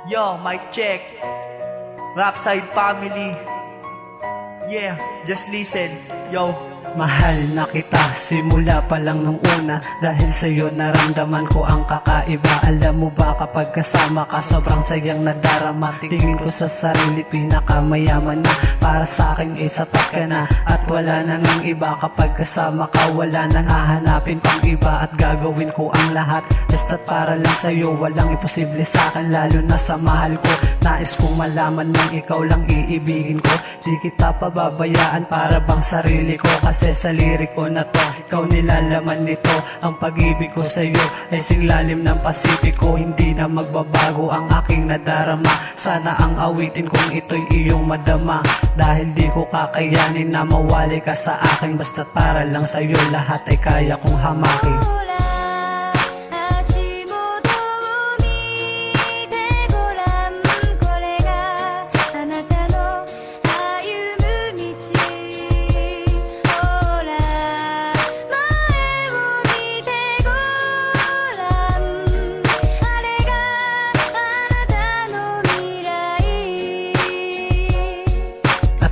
Yo, mic check. Rapside family. Yeah, just listen. Yo. Mahal na kita, simula pa lang nung una. Dahil sa'yo naramdaman ko ang kakaiba. Alam mo ba kapag kasama ka, sobrang sayang nadarama. Tingin ko sa sarili, pinakamayaman na. Para sa akin ay sapat ka na. At wala na ng iba, kapag kasama ka, wala nang hahanapin pang iba. At gagawin ko ang lahat, basta't para lang sa'yo. Walang imposible sa akin, lalo na sa mahal ko. Nais kong malaman mong ikaw lang iibigin ko. Di kita pababayaan para bang sarili ko. Kasi sa lirik ko na to, ikaw nilalaman nito. Ang pag-ibig ko sa'yo ay singlalim ng Pasipiko. Hindi na magbabago ang aking nadarama. Sana ang awitin kong ito'y iyong madama. Dahil di ko kakayanin na mawali ka sa akin. Basta't para lang sa'yo, lahat ay kaya kong hamakin.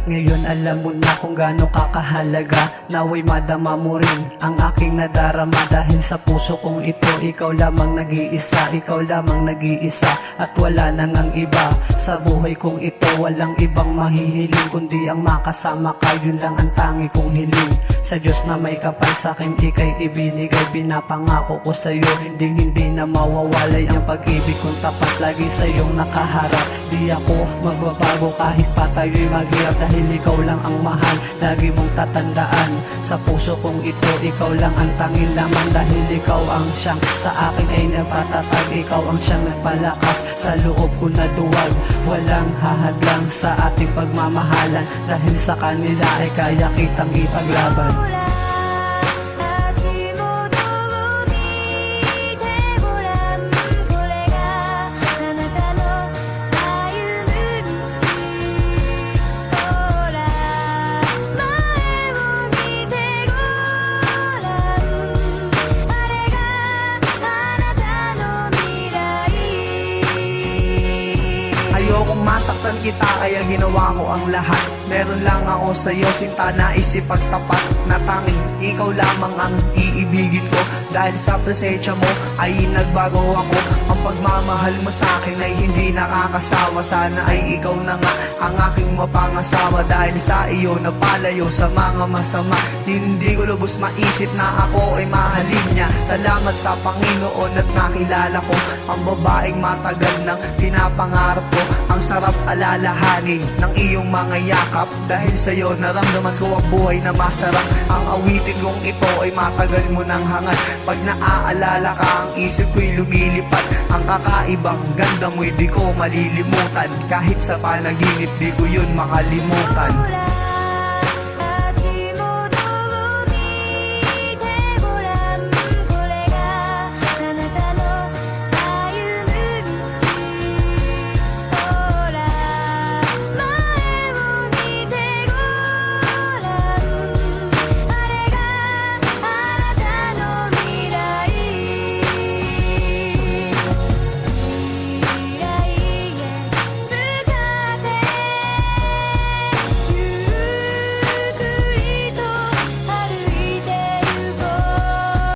Ngayon alam mo na kung gaano kakahalaga. Naway madama mo rin ang aking nadarama. Dahil sa puso kong ito, ikaw lamang nag-iisa. Ikaw lamang nag-iisa at wala nang ang iba. Sa buhay kong ito, walang ibang mahihiling kundi ang makasama ka, yun lang ang tangi kong hiling. Sa Diyos na may kapal sa'kin, ika'y ibinigay. Pinapangako ko sa'yo, hindi na mawawalay ang pag-ibig kong tapat. Lagi sa'yong nakaharap, di ako magbabago kahit pa tayo'y maghirap. Dahil ikaw lang ang mahal, lagi mong tatandaan. Sa puso kong ito, ikaw lang ang tanging laman. Dahil ikaw ang siyang sa akin ay napatatag. Ikaw ang siyang nagpalakas sa loob ko na duwag. Walang hahadlang sa ating pagmamahalan. Dahil sa kanila ay kaya kitang ipaglaban. Ayokong masaktan kita kaya ginawa ko ang lahat. Meron lang ako sa'yo, sinta na isipagtapat. Na tanging ikaw lamang ang iibigin ko. Dahil sa presensya mo ay nagbago ako. Ang pagmamahal mo sa akin ay hindi nakakasawa. Sana ay ikaw na nga ang aking mapangasawa. Dahil sa iyo napalayo sa mga masama. Hindi ko lubos maisip na ako ay mahalin niya. Salamat sa Panginoon at nakilala ko ang babaeng matagal nang pinapangarap ko. Ang sarap alalahanin ng iyong mga yakap. Dahil sa'yo naramdaman ko ang buhay na masarap. Ang awitin kong ito ay matagal mo nang hangat. Pag naaalala ka ang isip ko'y lumilipad. Ang kakaibang ganda mo'y di ko malilimutan. Kahit sa panaginip di ko yun makalimutan.